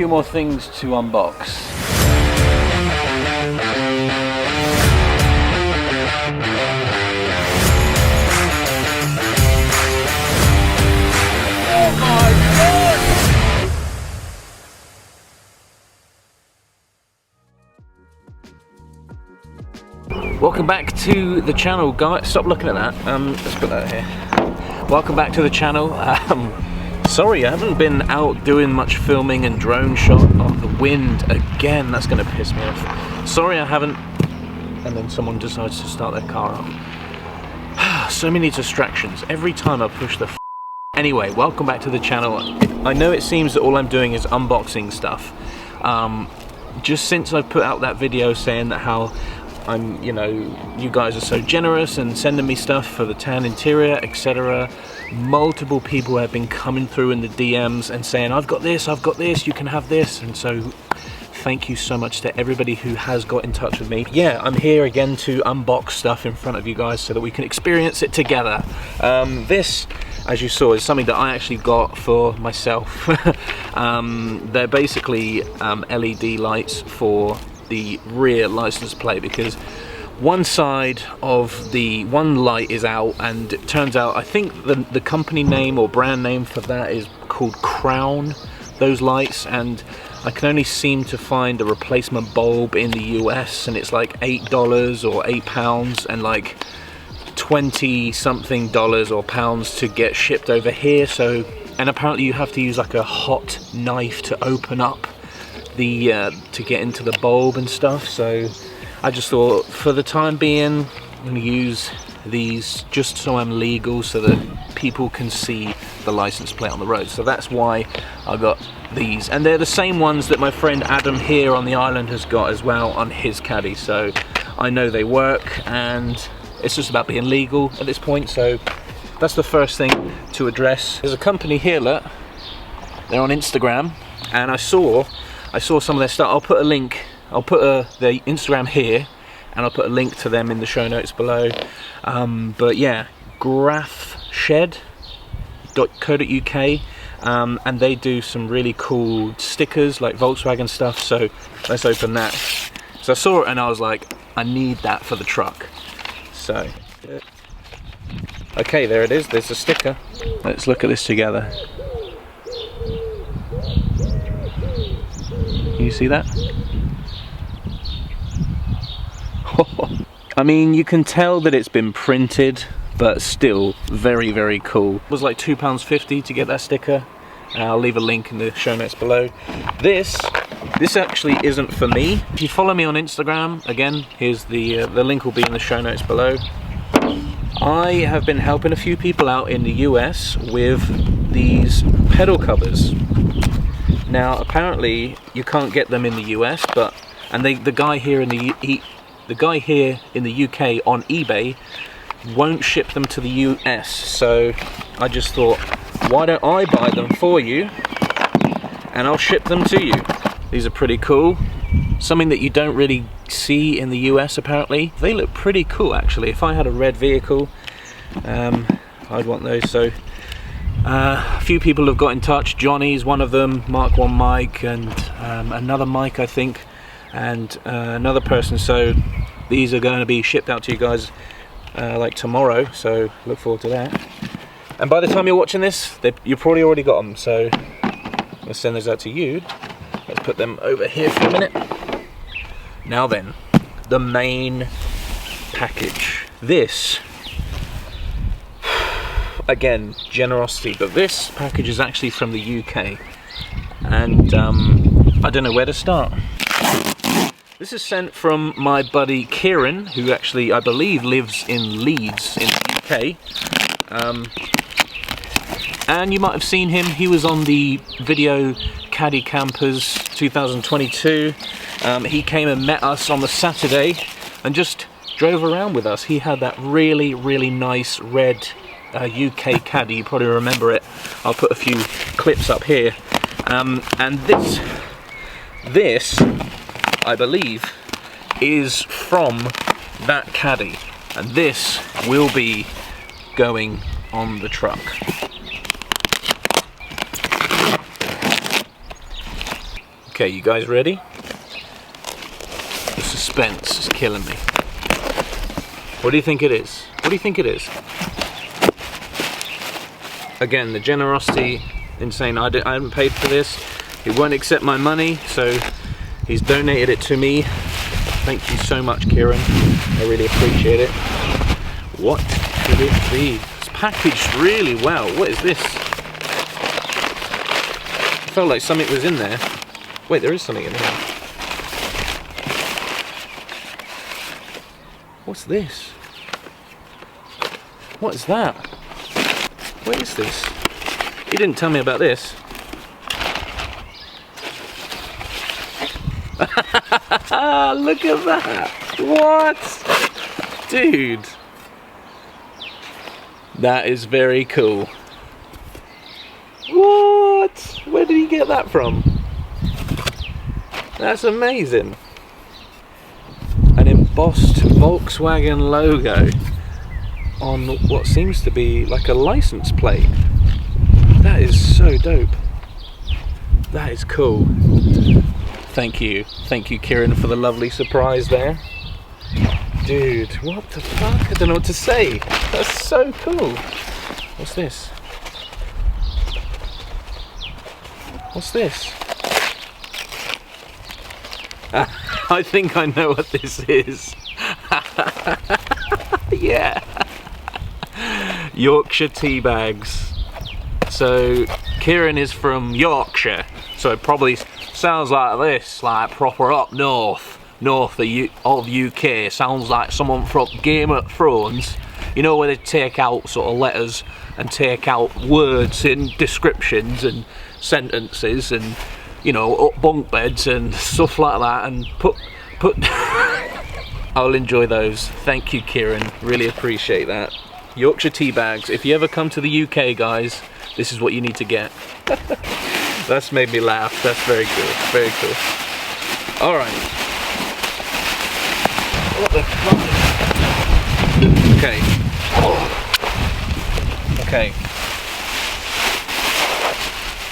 few more things to unbox. Welcome back to the channel, guys. Stop looking at that. Let's put that here. Welcome back to the channel. Sorry, I haven't been out doing much filming and drone shot on the wind again. That's going to piss me off. Sorry, I haven't. And then someone decides to start their car up. So many distractions. Every time I push the Anyway, welcome back to the channel. I know it seems that all I'm doing is unboxing stuff. Just since I put out that video saying that how you guys are so generous and sending me stuff for the tan interior, etc. Multiple people have been coming through in the DMs and saying, I've got this, you can have this. And so thank you so much to everybody who has got in touch with me. Yeah, I'm here again to unbox stuff in front of you guys so that we can experience it together. This, as you saw, is something that I actually got for myself. They're basically LED lights for the rear license plate, because one side of the one light is out, and it turns out I think the company name or brand name for that is called Crown, those lights, and I can only seem to find a replacement bulb in the US and it's like $8 or £8 and like 20 something dollars or pounds to get shipped over here. So, and apparently you have to use like a hot knife to open up the to get into the bulb and stuff. So I just thought, for the time being, I'm going to use these just so I'm legal, so that people can see the license plate on the road. So that's why I got these, and they're the same ones that my friend Adam here on the island has got as well on his Caddy. So I know they work, and it's just about being legal at this point. So that's the first thing to address. There's a company here, look, they're on Instagram, and I saw some of their stuff. I'll put a link, I'll put their Instagram here, and I'll put a link to them in the show notes below. But yeah, graphshed.co.uk, and they do some really cool stickers like Volkswagen stuff. So let's open that. So I saw it and I was like, I need that for the truck. So okay, there it is, there's a sticker. Let's look at this together. You see that? I mean, you can tell that it's been printed, but still very, very cool. It was like £2.50 to get that sticker. I'll leave a link in the show notes below. This actually isn't for me. If you follow me on Instagram, again, here's the link will be in the show notes below. I have been helping a few people out in the US with these pedal covers. Now, apparently, you can't get them in the US, and the guy here in the UK on eBay won't ship them to the US. So I just thought, why don't I buy them for you, and I'll ship them to you. These are pretty cool. Something that you don't really see in the US, apparently. They look pretty cool, actually. If I had a red vehicle, I'd want those. So a few people have got in touch. Johnny's one of them, Mark 1 Mike, and another Mike, I think, and another person. So these are going to be shipped out to you guys like tomorrow, so look forward to that. And by the time you're watching this, you've probably already got them, so let's send those out to you. Let's put them over here for a minute. Now then, the main package. This, again, generosity, but this package is actually from the UK, and I don't know where to start. This is sent from my buddy Kieran, who actually, I believe, lives in Leeds in the UK. And you might have seen him, he was on the video Caddy Campers 2022. He came and met us on the Saturday and just drove around with us. He had that really, really nice red UK Caddy, you probably remember it. I'll put a few clips up here. And this, I believe, is from that Caddy, and this will be going on the truck. Okay, you guys ready? The suspense is killing me. What do you think it is? What do you think it is? Again, the generosity, insane. I haven't paid for this. He won't accept my money, so he's donated it to me. Thank you so much, Kieran. I really appreciate it. What could it be? It's packaged really well. What is this? I felt like something was in there. Wait, there is something in here. What's this? What is that? What is this? He didn't tell me about this. Look at that! What? Dude! That is very cool. What? Where did he get that from? That's amazing. An embossed Volkswagen logo on what seems to be like a license plate. That is so dope. That is cool. Thank you, Kieran, for the lovely surprise there. Dude, what the fuck? I don't know what to say. That's so cool. What's this? What's this? I think I know what this is. Yeah. Yorkshire tea bags. So Kieran is from Yorkshire, so it probably sounds like this, like proper up north of UK. Sounds like someone from Game of Thrones. You know, where they take out sort of letters and take out words in descriptions and sentences and, you know, up bunk beds and stuff like that, and put I'll enjoy those. Thank you, Kieran, really appreciate that. Yorkshire tea bags. If you ever come to the UK, guys, this is what you need to get. That's made me laugh. That's very cool, very cool. All right. What the fuck? Okay. Okay.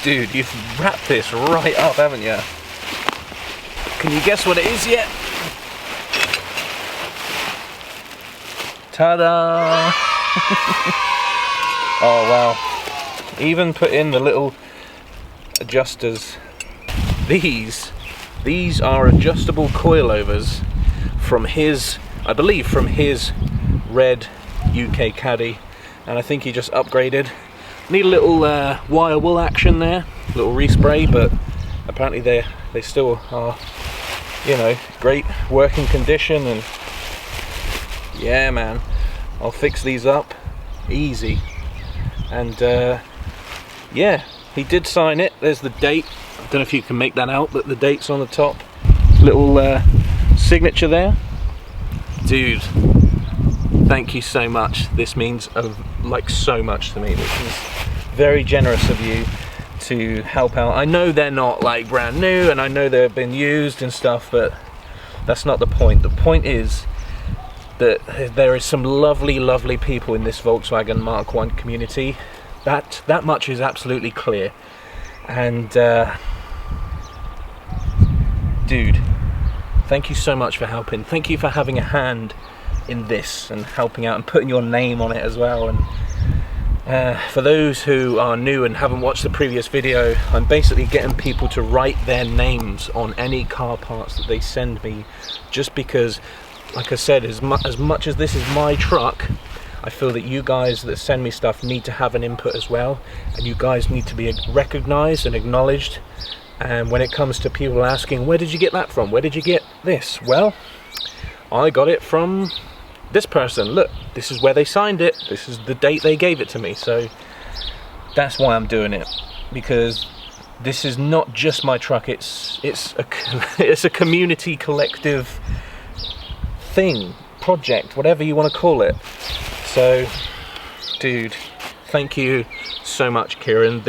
Dude, you've wrapped this right up, haven't you? Can you guess what it is yet? Ta-da! Oh wow. Even put in the little adjusters. These are adjustable coilovers from his, I believe from his red UK Caddy, and I think he just upgraded. Need a little wire wool action there, a little respray, but apparently they still are, you know, great working condition. And yeah, man, I'll fix these up easy. And yeah, he did sign it. There's the date. I don't know if you can make that out, but the date's on the top. Little signature there. Dude, thank you so much. This means like so much to me. This is very generous of you to help out. I know they're not like brand new, and I know they've been used and stuff, but that's not the point. The point is that there is some lovely people in this Volkswagen Mark 1 community. That much is absolutely clear. And dude, thank you so much for helping. Thank you for having a hand in this and helping out and putting your name on it as well. And for those who are new and haven't watched the previous video, I'm basically getting people to write their names on any car parts that they send me, just because, like I said, as much as this is my truck, I feel that you guys that send me stuff need to have an input as well, and you guys need to be recognized and acknowledged. And when it comes to people asking, where did you get that from? Where did you get this? Well, I got it from this person. Look, this is where they signed it. This is the date they gave it to me. So that's why I'm doing it, because this is not just my truck. It's a community collective thing, project, whatever you want to call it. So, dude, thank you so much, Kieran.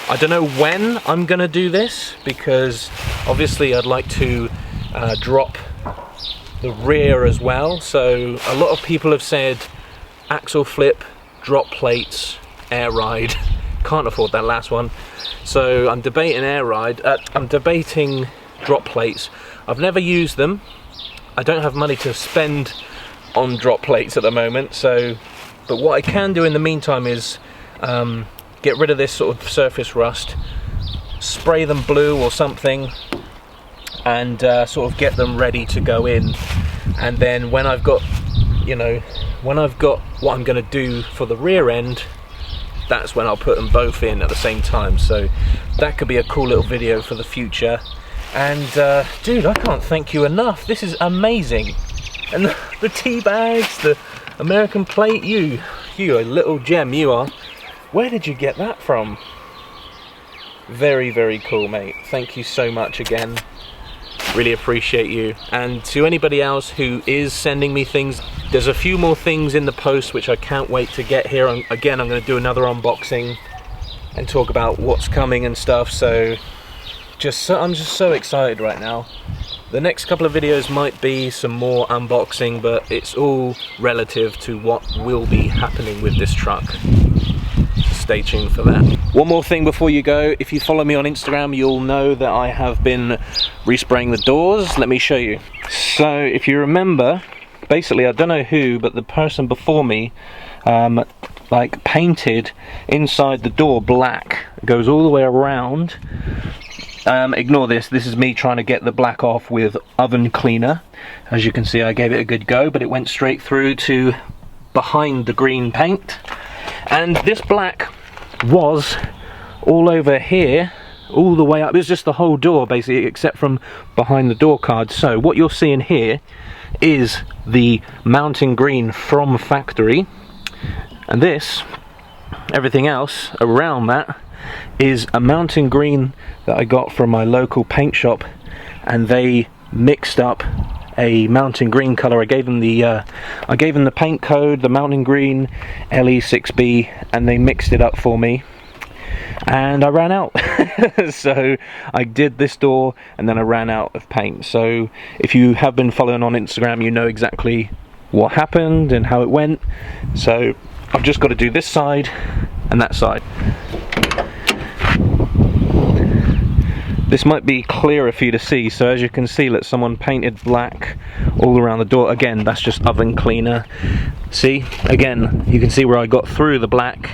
I don't know when I'm gonna do this, because obviously I'd like to drop the rear as well. So a lot of people have said axle flip, drop plates, air ride, can't afford that last one. So I'm debating air ride, I'm debating drop plates. I've never used them. I don't have money to spend on drop plates at the moment, so, but what I can do in the meantime is get rid of this sort of surface rust, spray them blue or something, and sort of get them ready to go in. And then when I've got, you know, when I've got what I'm going to do for the rear end, that's when I'll put them both in at the same time. So that could be a cool little video for the future. And dude, I can't thank you enough. This is amazing. And the tea bags, the American plate, you a little gem you are. Where did you get that from? Very, very cool, mate. Thank you so much again. Really appreciate you. And to anybody else who is sending me things, there's a few more things in the post which I can't wait to get here. Again, I'm going to do another unboxing and talk about what's coming and stuff. So I'm just so excited right now. The next couple of videos might be some more unboxing, but it's all relative to what will be happening with this truck. Stay tuned for that. One more thing before you go, if you follow me on Instagram, you'll know that I have been respraying the doors. Let me show you. So if you remember, basically I don't know who, but the person before me like painted inside the door black. It goes all the way around. Ignore this, this is me trying to get the black off with oven cleaner. As you can see, I gave it a good go, but it went straight through to behind the green paint. And this black was all over here, all the way up. It was just the whole door basically, except from behind the door card. So what you're seeing here is the mountain green from factory, and this, everything else around that, is a mountain green that I got from my local paint shop, and they mixed up a mountain green color. I gave them the paint code, the mountain green LE6B, and they mixed it up for me, and I ran out. So I did this door and then I ran out of paint. So if you have been following on Instagram, you know exactly what happened and how it went. So I've just got to do this side and that side. This might be clearer for you to see. So as you can see, look, someone painted black all around the door. Again, that's just oven cleaner. See, again, you can see where I got through the black,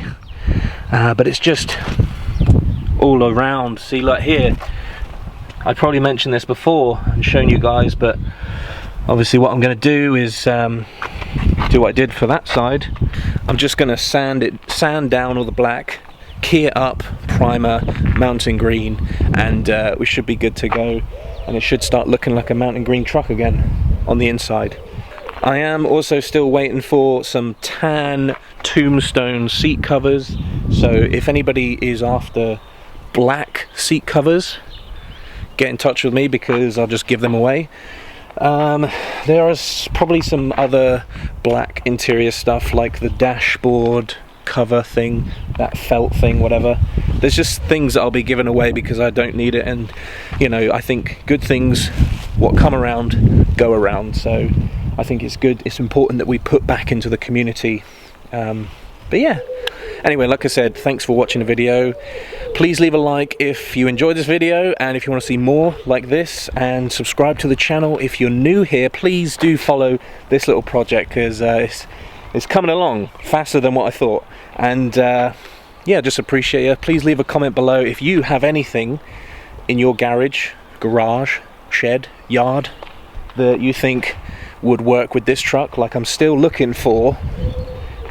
but it's just all around. See, like here, I probably mentioned this before and shown you guys, but obviously what I'm going to do is do what I did for that side. I'm just going to sand down all the black, key it up, primer, mountain green, and we should be good to go, and it should start looking like a mountain green truck again on the inside. I am also still waiting for some tan tombstone seat covers, so if anybody is after black seat covers, get in touch with me because I'll just give them away. There is probably some other black interior stuff like the dashboard cover thing, that felt thing, whatever. There's just things that I'll be giving away because I don't need it, and you know, I think good things, what come around, go around. So I think it's good, it's important that we put back into the community. But yeah, anyway, like I said, thanks for watching the video. Please leave a like if you enjoyed this video, and if you want to see more like this, and subscribe to the channel. If you're new here, please do follow this little project because it's coming along faster than what I thought. And yeah, just appreciate you. Please leave a comment below if you have anything in your garage, shed, yard that you think would work with this truck. Like, I'm still looking for,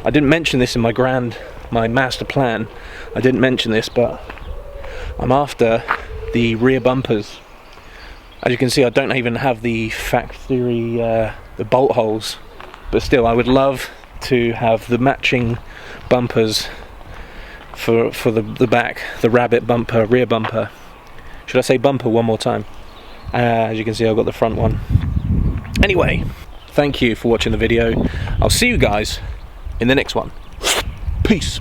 I didn't mention this in my master plan, I didn't mention this, but I'm after the rear bumpers. As you can see, I don't even have the factory the bolt holes, but still I would love to have the matching bumpers for the back, the rabbit bumper, rear bumper. Should I say bumper one more time? As you can see, I've got the front one. Anyway, thank you for watching the video. I'll see you guys in the next one. Peace.